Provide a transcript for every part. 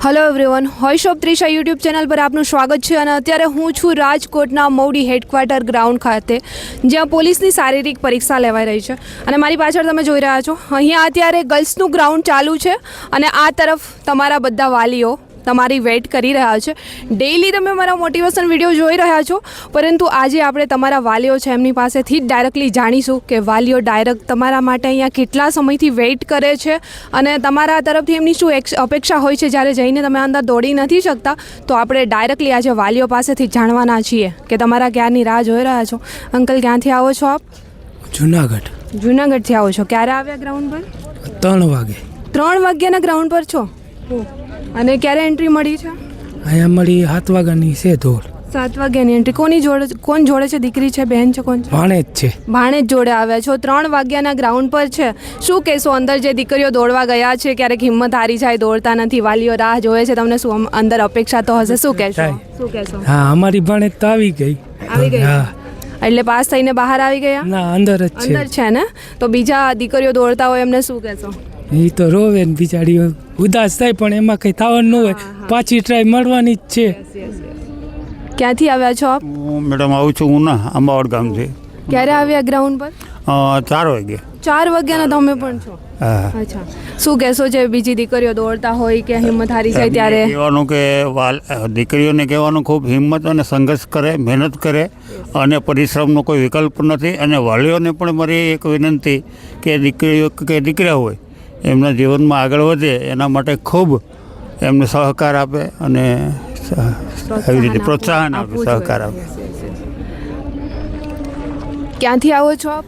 Hello everyone, voice of Trisha YouTube channel पर आपનું સ્વાગત છે અને અત્યારે હું છું રાજકોટના મૌડી હેડક્વાર્ટર ગ્રાઉન્ડ ખાતે, જ્યાં પોલીસની શારીરિક પરીક્ષા લેવાઈ રહી છે અને મારી પાછળ તમે જોઈ રહ્યા છો અહીંયા અત્યારે ગર્લ્સનું ગ્રાઉન્ડ ચાલુ છે અને આ તરફ તમારા બધા વાલીઓ તમારી વેઇટ કરી રહ્યા છે. ડેઈલી તમે મારા મોટિવેશન વિડીયો જોઈ રહ્યા છો, પરંતુ આજે આપણે તમારા વાલીઓ છે એમની પાસેથી જ ડાયરેક્ટલી જાણીશું કે વાલીઓ ડાયરેક્ટ તમારા માટે અહીંયા કેટલા સમયથી વેઇટ કરે છે અને તમારા તરફથી એમની શું અપેક્ષા હોય છે જ્યારે જઈને તમે અંદર દોડી નથી શકતા. તો આપણે ડાયરેક્ટલી આજે વાલીઓ પાસેથી જાણવાના છીએ કે તમારા ક્યારની રાહ જોઈ રહ્યા છો. અંકલ, ક્યાંથી આવો છો આપ? જુનાગઢ. જુનાગઢથી આવો છો. ક્યારે આવ્યા ગ્રાઉન્ડ પર? 3 વાગે. 3 વાગ્યાના ગ્રાઉન્ડ પર છો અને ક્યારે એન્ટ્રી મળી છે? અહીંયા મળી 7 વાગ્યાની છે દોડ. 7 વાગ્યાની એન્ટ્રી. કોણ જોડે છે? દીકરી છે, બહેન છે, કોણ છે? ભાણેજ છે. ભાણેજ જોડે આવ્યા છો. 3 વાગ્યાના ગ્રાઉન્ડ પર છે. શું કહેશો? અંદર જે દીકરીઓ દોડવા ગયા છે ક્યારેક હિંમત હારી જાય, દોડતા નથી, વાલીઓ રાહ જોવે છે, તમને શું અંદર અપેક્ષા તો હશે? શું કહેશો? હા, અમારી ભાણેજ તો આવી ગઈ. હા, એટલે પાસ થઈને બહાર આવી ગયા? ના, અંદર જ છે. અંદર છે ને? તો બીજા દીકરીઓ દોડતા હોય એમને શું કહેશો? એ તો રોવે ને બિચારી ઉદાસ થાય, પણ એમાં કંઈ થવાનું ન હોય. પાછી ટ્રાય મળવાની જ છે. ક્યાંથી આવ્યા છો આપ? હું મેડમ આવું છું ઉના અંબાવાડ ગામથી. ક્યારે આવ્યા ગ્રાઉન્ડ પર? 4 વાગે. 4 વાગ્યાના તમે પણ છો? હા. અચ્છા, શું કહેશો? જે બીજી દીકરીઓ દોડતા હોય કે હિંમત હારી જાય ત્યારે કહેવાનું કે દીકરીઓને કહેવાનું ખૂબ હિંમત અને સંઘર્ષ કરે, મહેનત કરે અને પરિશ્રમનો કોઈ વિકલ્પ નથી. અને વાલીઓને પણ મારી એક વિનંતી કે દીકરીઓ કે દીકરા હોય એમના જીવનમાં આગળ વધે એના માટે ખૂબ એમને સહકાર આપે અને એવી રીતે પ્રોત્સાહન આપે, સહકાર આપે. ક્યાંથી આવો છો આપ?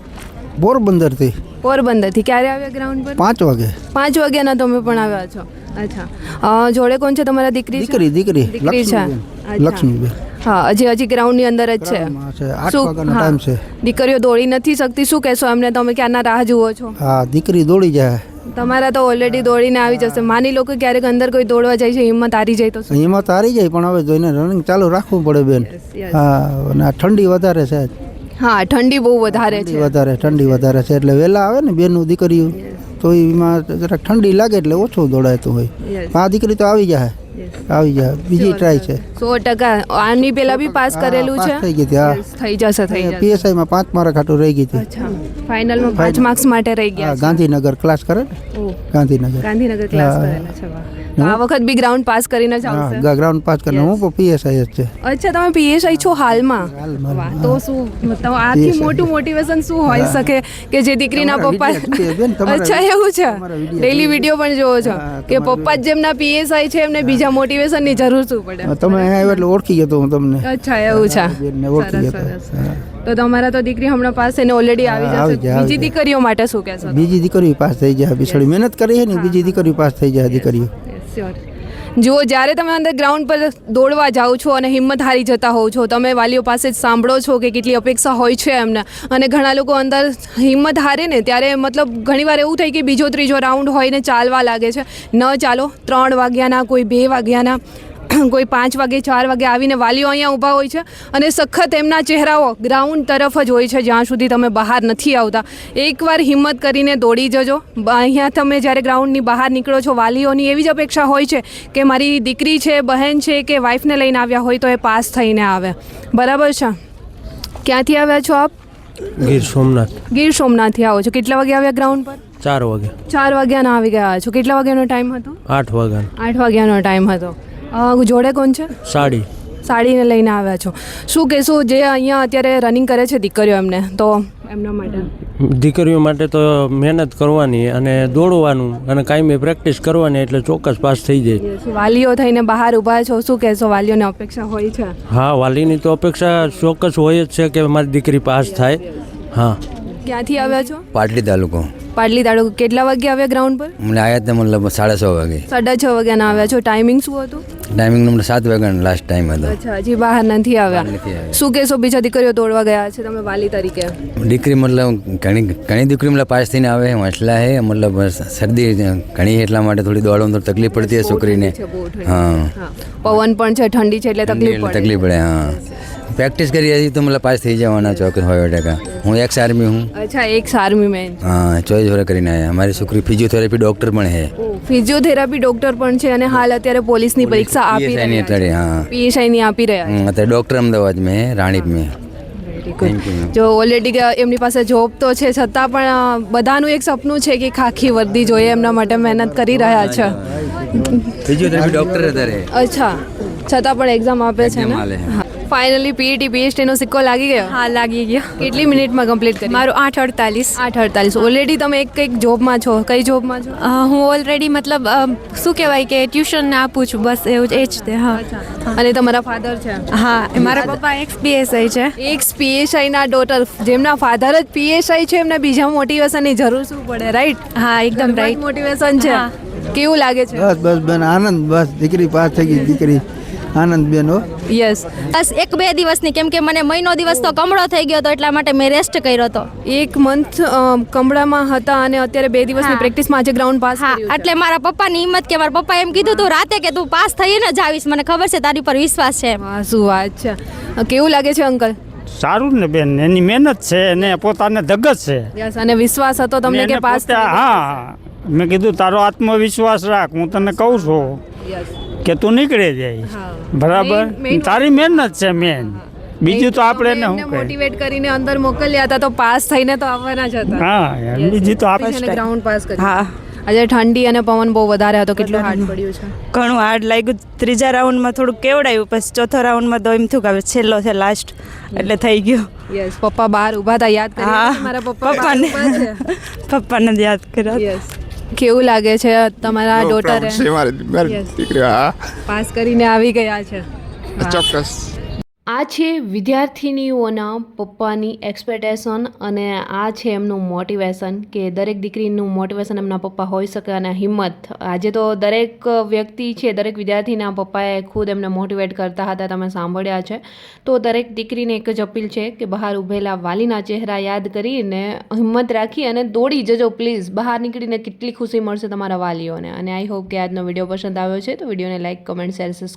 પોરબંદરથી. પોરબંદરથી. ક્યારે આવ્યા ગ્રાઉન્ડ પર? 5 વાગે. 5 વાગ્યાના તમે પણ આવ્યા છો? અચ્છા, જોડે કોણ છે તમારા? દીકરી છે? દીકરી છે. લક્ષ્મીબેન. હા, હજી ગ્રાઉન્ડની અંદર જ છે. 8 વાગ્યાનો ટાઈમ છે. દીકરીઓ દોડી નથી શકતી, શું કહેશો એમને? તમે ક્યારના રાહ જુઓ છો? હા, દીકરી દોડી જાય. તમારા તો ઓલરેડી દોડીને આવી જશે. માની લો કે ક્યારેક અંદર કોઈ દોડવા જાય છે, હિંમત હારી જાય તો શું? હિંમત હારી જાય, પણ હવે જોઈને રનિંગ ચાલુ રાખવું પડે બેન. હા, અને આ ઠંડી વધારે છે. હા, ઠંડી બહુ વધારે છે. ઠંડી વધારે છે એટલે વહેલા આવે ને બેનું દીકરીઓ, તો એમાં જરાક ઠંડી લાગે એટલે ઓછું દોડાયતું હોય. આ દીકરી તો આવી જાય. બીજી ટ્રાય છે. 100%. આની પેલા બી પાસ કરેલું છે? થઈ ગઈ હતી. થઈ જશે. PSI માં 5 માર્ક હાટું રહી ગઈ હતી. અચ્છા, ફાઇનલમાં 5 માર્ક્સ માટે રહી ગયા. ગાંધીનગર ક્લાસ કરે ને? ગાંધીનગર ક્લાસ કરેલા છે. આ વખત બી ગ્રાઉન્ડ પાસ કરીને જ આવશે? ગ્રાઉન્ડ પાસ કરીને. હું પણ PSI જ છે. અચ્છા, તમે PSI છો હાલમાં? વાહ, તો શું મતલબ આથી મોટું મોટિવેશન શું હોઈ શકે કે જે દીકરીના પપ્પા. અચ્છા, એવું છે? ડેઈલી વિડીયો પણ જોવો છો કે પપ્પા જેમના PSI છે એમને બીજા મોટિવેશનની જરૂર શું પડે? તમે અહીંયા એટલે ઓળખી ગયો હું તમને. અચ્છા, એવું છે. ઓળખી ગયો. તો તમારા તો દીકરી હમણાં પાસે ને ઓલરેડી આવી જશે. બીજી દીકરીઓ માટે શું કહેશો? બીજી દીકરીઓ પાસ થઈ જાય. બિચારી મહેનત કરી છે ને, બીજી દીકરીઓ પાસ થઈ જાય. દીકરીઓ જુઓ, જ્યારે તમે અંદર ગ્રાઉન્ડ પર દોડવા જાઓ છો અને હિંમત હારી જતા હોવ છો, તમે વાલીઓ પાસે જ સાંભળો છો કે કેટલી અપેક્ષા હોય છે એમને. અને ઘણા લોકો અંદર હિંમત હારે ને ત્યારે મતલબ ઘણીવાર એવું થાય કે બીજો ત્રીજો રાઉન્ડ હોય ને ચાલવા લાગે છે. ન ચાલો. 3 વાગ્યાના, કોઈ 2 વાગ્યાના, કોઈ 5 વાગે, 4 વાગે આવીને વાલીઓ અહીંયા ઊભા હોય છે અને સખત એમના ચહેરાઓ ગ્રાઉન્ડ તરફ જ હોય છે જ્યાં સુધી તમે બહાર નથી આવતા. એકવાર હિંમત કરીને દોડી જજો. અહીંયા તમે જ્યારે ગ્રાઉન્ડની બહાર નીકળો છો, વાલીઓની એવી જ અપેક્ષા હોય છે કે મારી દીકરી છે, બહેન છે કે વાઈફને લઈને આવ્યા હોય તો એ પાસ થઈને આવે. બરાબર છે? ક્યાંથી આવ્યા છો આપ? ગીર સોમનાથ. ગીર સોમનાથથી આવો છો. કેટલા વાગે આવ્યા ગ્રાઉન્ડ પર? 4 વાગે. 4 વાગ્યાના આવી ગયા છો. કેટલા વાગ્યાનો ટાઈમ હતો? 8 વાગ્યાનો. 8 વાગ્યાનો ટાઈમ હતો. જોડે કોણ છે? સાડીને લઈને આવ્યા છો. શું કહેશો? જે અહીંયા અત્યારે રનિંગ કરે છે દીકરીઓ, એમને તો એમના માટે? દીકરીઓ માટે તો મહેનત કરવાની અને દોડવાનું અને કાયમી પ્રેક્ટિસ કરવાની, એટલે ચોક્કસ પાસ થઈ જાય. વાલીઓ થઈને બહાર ઊભા છો, શું કહેશો? વાલીઓને અપેક્ષા હોય છે? હા, વાલીની તો અપેક્ષા ચોક્કસ હોય જ છે કે મારી દીકરી પાસ થાય. હા. ક્યાંથી આવ્યા છો? પાટલી તાલુકો. પાટલી તાલુકો. કેટલા વાગે આવ્યા ગ્રાઉન્ડ પર? મને આવ્યા હતા મતલબ 6:30 વાગે. 6:30 વાગ્યાના આવ્યા છો. ટાઈમિંગ શું હતું? ટાઈમિંગ નંબર 7 વાગ્યાનો લાસ્ટ ટાઈમ હતો. અચ્છા, હજી બહાર નથી આવ્યા. નથી આવ્યા. શું કહેશો બીજા દીકરીઓ દોડવા ગયા છે તમે વાલી તરીકે? દીકરી મતલબ ઘણી દીકરી મતલબ પાસ થઈને આવે હોંસલા હે મતલબ શરદી ઘણી એટલા માટે થોડી દોડવામાં તો તકલીફ પડતી હોય છોકરીને. હા, પવન પણ છે, ઠંડી છે એટલે તકલીફ પડે. તકલીફ પડે. હા, પ્રેક્ટિસ કરી હતી તો મતલબ પાસ થઈ જવાના ચોક્કસ 100%. હું એક્સ આર્મી હું. અચ્છા, એક આર્મી મેન. હા, 24 વર્ષ કરીને આવ્યા. મારી છોકરી ફિઝિયોથેરાપી ડૉક્ટર પણ છે. ફિઝિયોથેરાપી ડોક્ટર પણ છે અને હાલ અત્યારે પોલીસની પરીક્ષા આપી PSI ની રહ્યા છે. અત્યારે. હા, PSI ની આપી રહ્યા છે. અત્યારે ડૉક્ટર અમદાવાદ મેં રાણીપ મેં. Thank you. જો ઓલરેડી એમની પાસે જોબ તો છે છતાં પણ બધાનું એક સપનું છે કે ખાખી વર્દી જોઈએ, એમના માટે મહેનત કરી રહ્યા છે. ફિઝિયોથેરાપી ડૉક્ટર અત્યારે. અચ્છા, છતાં પણ એક્ઝામ આપે છે Exam ને? આલે. ફાઇનલી પીઈટી PhD નો સિક્કો લાગી ગયો? હા, લાગી ગયો. કેટલી મિનિટમાં કમ્પ્લીટ કરી? મારું 8:48. 8:48. ઓલરેડી તમે એક જોબમાં છો. કઈ જોબમાં છો? હું ઓલરેડી મતલબ શું કહેવાય કે ટ્યુશન આપું છું, બસ એવું જ એ જ તે. હા અને તમારા ફાધર છે? હા, મારા પપ્પા ex-PSI છે. એક PSI ના ડોટર, જેમના ફાધર જ PSI છે, એમને બીજા મોટિવેશનની જરૂર શું પડે, રાઈટ? હા, એકદમ રાઈટ. મોટિવેશન છે. હા. કેવું લાગે છે? બસ બસ બેન આનંદ, બસ દીકરી પાસ થઈ ગઈ, દીકરી આનંદ બેન. હો યસ. બસ 1-2 દિવસની, કેમ કે મને મહિનો દિવસ તો કમળો થઈ ગયો હતો એટલા માટે મેં રેસ્ટ કર્યો હતો. એક મંથ કમળામાં હતા અને અત્યારે 2 દિવસની હા. પ્રેક્ટિસમાં આજે ગ્રાઉન્ડ પાસ હા, કર્યું છે. એટલે મારા પપ્પાની હિંમત કે મારા પપ્પા એમ કીધું તું રાતે કે તું પાસ થઈને જ આવીશ, મને ખબર છે તારી પર વિશ્વાસ છે. વાહ, શું વાત છે. કેવું લાગે છે અંકલ? સારું ને બેન, એની મહેનત છે ને પોતાને ધગત છે. યસ, અને વિશ્વાસ હતો તમને એને કે પાસ પોતે- હા, મેં કીધું તારો આત્મવિશ્વાસ રાખ, હું તને કહું છું યસ. કે તું નીકળી જાય. હા. બરાબર, main- તારી મહેનત છે મેન. બીજું તો આપણે એને શું કહે. મોટિવેટ કરીને અંદર મોકલ્યા હતા તો પાસ થઈને તો આવવાના જ હતા. હા, બીજું તો આપણે ગ્રાઉન્ડ પાસ કર્યું. હા, આજે ઠંડી અને પવન બહુ વધારે હતો. કેટલું હાર્ડ પડ્યું છે? ઘણું હાર્ડ લાગ્યું. ત્રીજા રાઉન્ડમાં થોડુંક કેવડાયું, પછી ચોથા રાઉન્ડમાં તો એમ થયું કે હવે છેલ્લો છે લાસ્ટ, એટલે થઈ ગયું. યસ. પપ્પા બહાર ઊભા હતા, યાદ કરી હા, મારા પપ્પા બહાર પપ્પાને ઊભા છે. પપ્પાને જ યાદ કર્યા. યસ. કેવું લાગે છે તમારા ડોટરે Yes. પાસ કરીને આવી ગયા છે? ચોક્કસ. આ છે વિદ્યાર્થિનીઓના પપ્પાની એક્સપેક્ટેશન અને આ છે એમનું મોટિવેશન, કે દરેક દીકરીનું મોટિવેશન એમના પપ્પા હોઈ શકે અને હિંમત. આજે તો દરેક વ્યક્તિ છે, દરેક વિદ્યાર્થીના પપ્પાએ ખુદ એમને મોટિવેટ કરતા હતા, તમે સાંભળ્યા છે. તો દરેક દીકરીને એક જ અપીલ છે કે બહાર ઊભેલા વાલીના ચહેરા યાદ કરીને હિંમત રાખી અને દોડી જજો પ્લીઝ. બહાર નીકળીને કેટલી ખુશી મળશે તમારા વાલીઓને. અને આઈ હોપ કે આજનો વિડીયો પસંદ આવ્યો છે તો વિડીયોને લાઇક, કમેન્ટ, શેર, સબસ્ક્રાઈબ